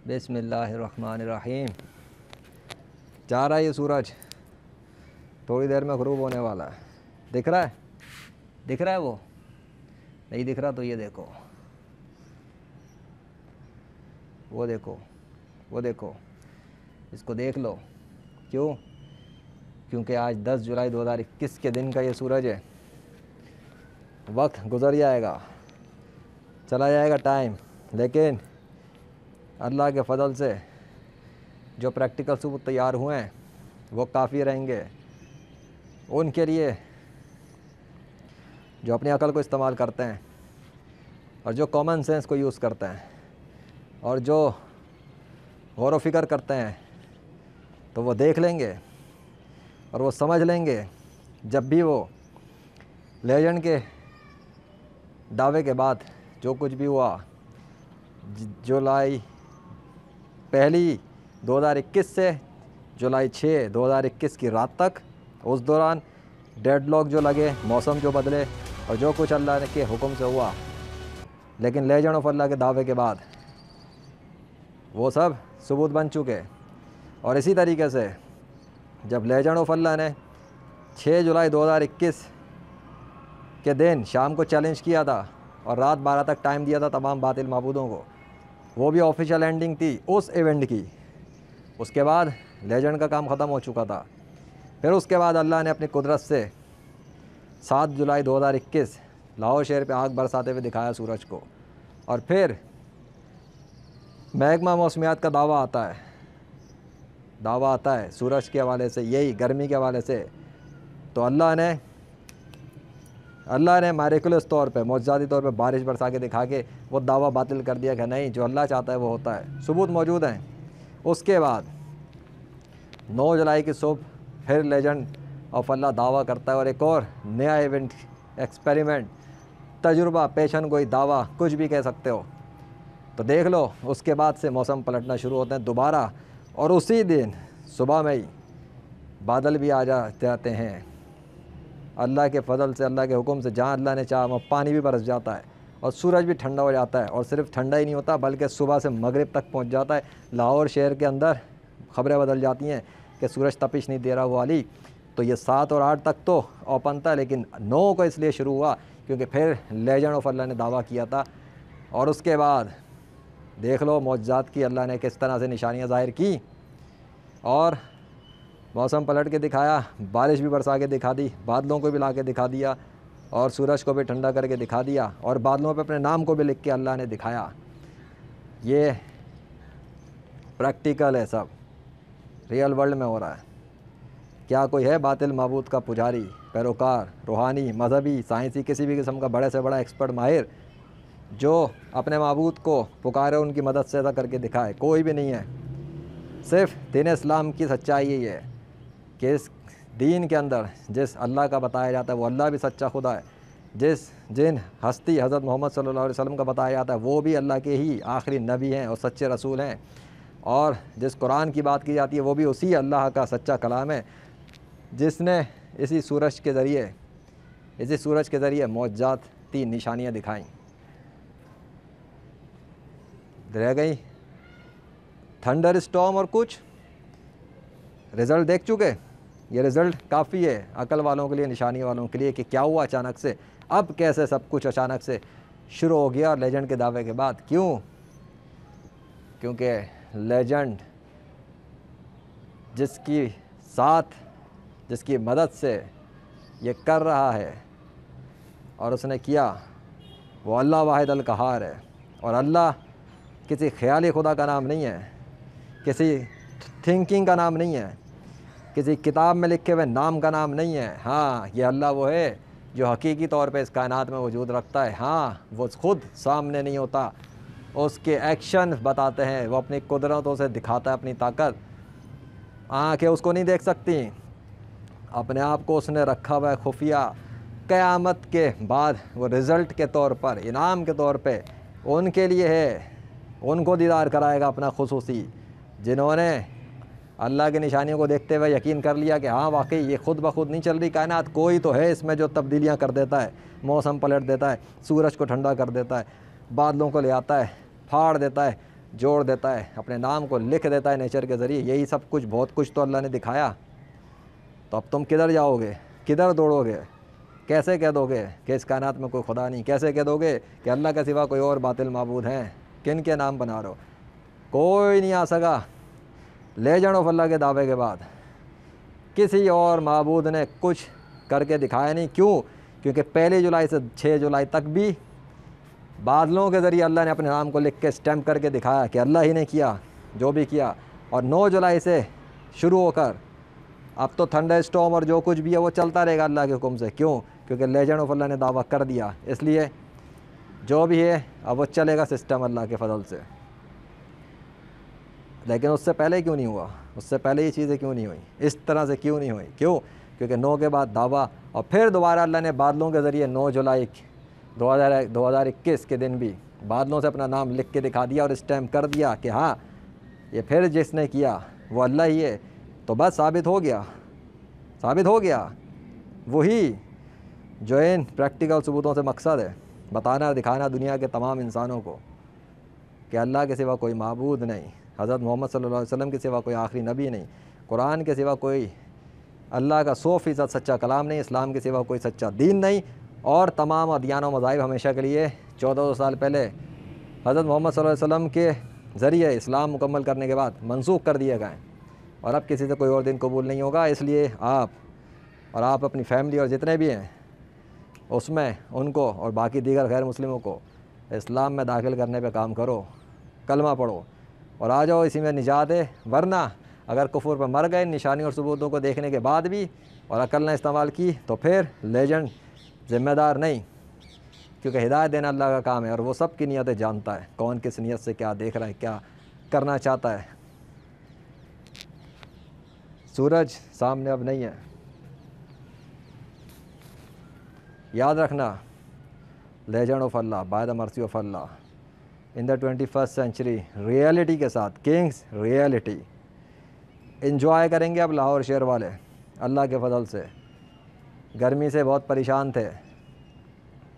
बिस्मिल्लाहिर्रहमानिर्रहीम। जा रहा है ये सूरज, थोड़ी देर में ग़ुरूब होने वाला है। दिख रहा है? दिख रहा है? वो नहीं दिख रहा तो ये देखो, वो देखो, वो देखो, इसको देख लो। क्यों? क्योंकि आज 10 जुलाई 2021 के दिन का ये सूरज है। वक्त गुज़र जाएगा, चला जाएगा टाइम, लेकिन अल्लाह के फ़ज़ल से जो प्रैक्टिकल सबूत तैयार हुए हैं वो काफ़ी रहेंगे उनके लिए जो अपनी अकल को इस्तेमाल करते हैं और जो कॉमन सेंस को यूज़ करते हैं और जो गौर व फिक्र करते हैं, तो वो देख लेंगे और वो समझ लेंगे। जब भी वो लेजेंड के दावे के बाद जो कुछ भी हुआ जुलाई 1 2021 से जुलाई 6 2021 की रात तक, उस दौरान डेडलॉक जो लगे, मौसम जो बदले और जो कुछ अल्लाह के हुक्म से हुआ, लेकिन लेजेंड ऑफ अल्लाह के दावे के बाद वो सब सबूत बन चुके। और इसी तरीके से जब लेजेंड ऑफ अल्लाह ने 6 जुलाई 2021 के दिन शाम को चैलेंज किया था और रात 12 तक टाइम दिया था तमाम बातिल माबूदों को, वो भी ऑफिशियल एंडिंग थी उस इवेंट की। उसके बाद लेजेंड का काम ख़त्म हो चुका था। फिर उसके बाद अल्लाह ने अपनी कुदरत से 7 जुलाई 2021 लाहौर शहर पे आग बरसाते हुए दिखाया सूरज को। और फिर महकमा मौसमियात का दावा आता है सूरज के हवाले से, यही गर्मी के हवाले से। तो अल्लाह ने मैरिकुलस तौर पे, मौजज़ाती तौर पे बारिश बरसा के दिखा के वो दावा बातिल कर दिया कि नहीं, जो अल्लाह चाहता है वो होता है। सबूत मौजूद हैं। उसके बाद 9 जुलाई की सुबह फिर लेजेंड ऑफ अल्लाह दावा करता है और एक और नया इवेंट, एक्सपेरिमेंट, तजुर्बा, पेशन गोई, दावा, कुछ भी कह सकते हो। तो देख लो, उसके बाद से मौसम पलटना शुरू होते हैं दोबारा, और उसी दिन सुबह में ही बादल भी आ जाते हैं। अल्लाह के फ़ज़ल से, अल्लाह के हुक्म से, जहाँ अल्लाह ने चाहा वहाँ पानी भी बरस जाता है और सूरज भी ठंडा हो जाता है। और सिर्फ ठंडा ही नहीं होता बल्कि सुबह से मगरिब तक पहुँच जाता है। लाहौर शहर के अंदर ख़बरें बदल जाती हैं कि सूरज तपिश नहीं दे रहा वो वाली। तो ये 7 और 8 तक तो ओपन था, लेकिन 9 को इसलिए शुरू हुआ क्योंकि फिर लेजेंड ऑफ अल्लाह ने दावा किया था। और उसके बाद देख लो मौजज़ात की अल्लाह ने किस तरह से निशानियाँ ज़ाहिर की और मौसम पलट के दिखाया, बारिश भी बरसा के दिखा दी, बादलों को भी ला के दिखा दिया और सूरज को भी ठंडा करके दिखा दिया और बादलों पे अपने नाम को भी लिख के अल्लाह ने दिखाया। ये प्रैक्टिकल है, सब रियल वर्ल्ड में हो रहा है। क्या कोई है बातिल माबूद का पुजारी, पैरोकार, रूहानी, मजहबी, साइंसी, किसी भी किस्म का बड़े से बड़ा एक्सपर्ट माहिर जो अपने माबूद को पुकारे, उनकी मदद से ऐसा करके दिखाए? कोई भी नहीं है। सिर्फ दीन इस्लाम की सच्चाई यही है कि इस दीन के अंदर जिस अल्लाह का बताया जाता है वो अल्लाह भी सच्चा खुदा है, जिन हस्ती हज़रत मोहम्मद सल्लल्लाहु अलैहि वसल्लम का बताया जाता है वो भी अल्लाह के ही आखिरी नबी हैं और सच्चे रसूल हैं, और जिस कुरान की बात की जाती है वो भी उसी अल्लाह का सच्चा कलाम है जिसने इसी सूरज के ज़रिए मौजज़ाती निशानियाँ दिखाई। रह गई थंडर स्टॉर्म और कुछ रिज़ल्ट देख चुके। ये रिज़ल्ट काफ़ी है अकल वालों के लिए, निशानी वालों के लिए, कि क्या हुआ अचानक से, अब कैसे सब कुछ अचानक से शुरू हो गया लेजेंड के दावे के बाद। क्यों? क्योंकि लेजेंड जिसकी मदद से ये कर रहा है और उसने किया, वो अल्लाह वाहिद अल कहार है। और अल्लाह किसी ख्याली खुदा का नाम नहीं है, किसी थिंकिंग का नाम नहीं है, किसी किताब में लिखे हुए नाम का नाम नहीं है। हाँ, ये अल्लाह वो है जो हकीकी तौर पे इस कायनात में वजूद रखता है। हाँ, वो खुद सामने नहीं होता, उसके एक्शन बताते हैं, वो अपनी कुदरतों से दिखाता है अपनी ताकत। आँखें उसको नहीं देख सकती, अपने आप को उसने रखा हुआ है खुफिया। क़यामत के बाद वो रिज़ल्ट के तौर पर, इनाम के तौर पे उनके लिए है, उनको दीदार कराएगा अपना खुसूसी, जिन्होंने अल्लाह की निशानियों को देखते हुए यकीन कर लिया कि हाँ वाकई ये खुद ब खुद नहीं चल रही कायनात, कोई तो है इसमें जो तब्दीलियाँ कर देता है, मौसम पलट देता है, सूरज को ठंडा कर देता है, बादलों को ले आता है, फाड़ देता है, जोड़ देता है, अपने नाम को लिख देता है नेचर के ज़रिए। यही सब कुछ, बहुत कुछ तो अल्लाह ने दिखाया। तो अब तुम किधर जाओगे, किधर दौड़ोगे, कैसे कह दोगे कि इस कायनात में कोई खुदा नहीं? कैसे कह दोगे कि अल्लाह के सिवा कोई और बातिल माबूद हैं? किन के नाम बना रहे हो? कोई नहीं आ सका लेजेंड ऑफ अल्लाह के दावे के बाद। किसी और माबूद ने कुछ करके दिखाया नहीं। क्यों? क्योंकि 1 जुलाई से 6 जुलाई तक भी बादलों के ज़रिए अल्लाह ने अपने नाम को लिख के स्टैम्प करके दिखाया कि अल्लाह ही ने किया जो भी किया। और 9 जुलाई से शुरू होकर अब तो थंडर स्टॉर्म और जो कुछ भी है वो चलता रहेगा अल्लाह के हुक्म से। क्यों? क्योंकि लेजेंड ऑफ अल्लाह ने दावा कर दिया, इसलिए जो भी है अब वो चलेगा सिस्टम अल्लाह के फजल से। लेकिन उससे पहले क्यों नहीं हुआ? उससे पहले ये चीज़ें क्यों नहीं हुई? इस तरह से क्यों नहीं हुई? क्यों? क्योंकि 9 के बाद दावा, और फिर दोबारा अल्लाह ने बादलों के ज़रिए 9 जुलाई 2021 के दिन भी बादलों से अपना नाम लिख के दिखा दिया और स्टैम्प कर दिया कि हाँ, ये फिर जिसने किया वो अल्लाह ही है। तो बस साबित हो गया, साबित हो गया वही जो इन प्रैक्टिकल सबूतों से मकसद है, बताना दिखाना दुनिया के तमाम इंसानों को कि अल्लाह के सिवा कोई माबूद नहीं, हज़रत मोहम्मद सल्लल्लाहु अलैहि वसल्लम के सिवा कोई आखिरी नबी नहीं, कुरान के सिवा कोई अल्लाह का 100% सच्चा कलाम नहीं, इस्लाम के सिवा कोई सच्चा दीन नहीं। और तमाम अदियान और मज़ाहिब हमेशा के लिए 1400 साल पहले हज़रत मोहम्मद सल्लल्लाहु अलैहि वसल्लम के ज़रिए इस्लाम मुकम्मल करने के बाद मनसूख कर दिए गए, और अब किसी से कोई और दिन कबूल नहीं होगा। इसलिए आप अपनी फैमिली और जितने भी हैं उसमें उनको और बाकी दीगर गैर मुस्लिमों को इस्लाम में दाखिल करने पे काम करो, कलमा पढ़ो और आ जाओ, इसी में निजात है। वरना अगर कुफर पर मर गए निशानी और सबूतों को देखने के बाद भी और अकल ने इस्तेमाल की तो फिर लेजेंड ज़िम्मेदार नहीं, क्योंकि हिदायत देना अल्लाह का काम है और वो सब की नीयतें जानता है, कौन किस नीयत से क्या देख रहा है, क्या करना चाहता है। सूरज सामने अब नहीं है, याद रखना, legend of Allah by the mercy of Allah in the 21st century, reality के साथ, किंग्स रियलिटी इंजॉय करेंगे अब लाहौर शहर वाले अल्लाह के फजल से। गर्मी से बहुत परेशान थे,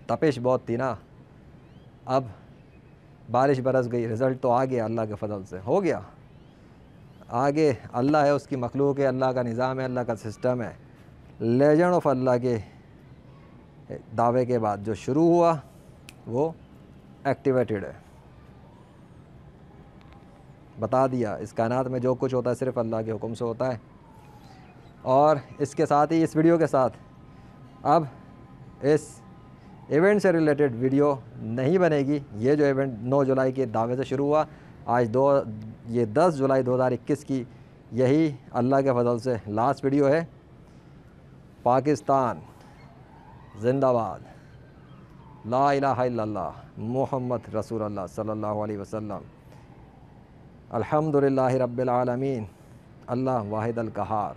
तपिश बहुत थी ना, अब बारिश बरस गई, रिज़ल्ट तो आ गया अल्लाह के फजल से, हो गया। आगे अल्लाह है, उसकी मखलूक है, अल्लाह का निज़ाम है, अल्लाह का सिस्टम है। लेजेंड ऑफ अल्लाह के दावे के बाद जो शुरू हुआ वो एक्टिवेटेड है, बता दिया इस कायनात में जो कुछ होता है सिर्फ़ अल्लाह के हुक्म से होता है। और इसके साथ ही इस वीडियो के साथ अब इस इवेंट से रिलेटेड वीडियो नहीं बनेगी। ये जो इवेंट 9 जुलाई के दावे से शुरू हुआ, आज ये 10 जुलाई 2021 की यही अल्लाह के फजल से लास्ट वीडियो है। पाकिस्तान जिंदाबाद, ला इलाहा इल्लल्लाह मुहम्मद रसूलुल्लाह सल्लल्लाहु अलैहि वसल्लम, अल्हम्दुलिल्लाहि रब्बिल आलमीन, अल्लाह वाहिद अल कहार,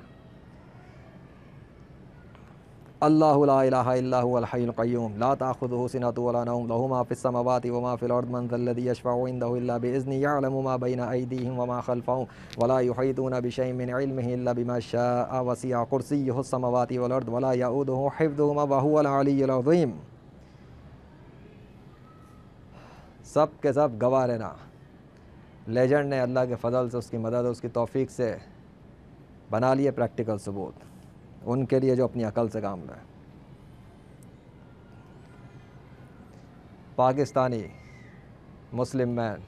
अल्लाहु ला इलाहा इल्ला हुवल हय्युल क़य्यूम, ला ताख़ुज़ुहु सिनतुन वला नौम, लहू मा फ़िस समावाति व मा फ़िल अर्ज़ि, मन ज़ल्लज़ी यशफ़अु इंदहु इल्ला बिइज़्निही, यअलमु मा बैना अयदीहिम व मा ख़ल्फ़हुम व ला युहीतूना बिशैइन मिन इल्मिही इल्ला बिमा शाअ, वसिअ कुर्सिय्युहुस समावाति वल अर्ज़ व ला यऊदुहु हिफ़्ज़ुहुमा व हुवल अलिय्युल अज़ीम। सब के सब गवाह रहना, लेजेंड ने अल्लाह के फ़ज़ल से, उसकी मदद, उसकी तौफ़ीक से बना लिए प्रैक्टिकल सबूत, उनके लिए जो अपनी अकल से काम लें। Pakistani Muslim man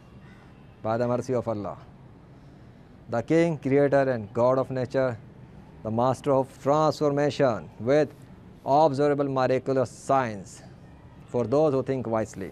bye the mercy of Allah, the king, creator and God of nature, the master of transformation with observable miraculous science for those who think wisely.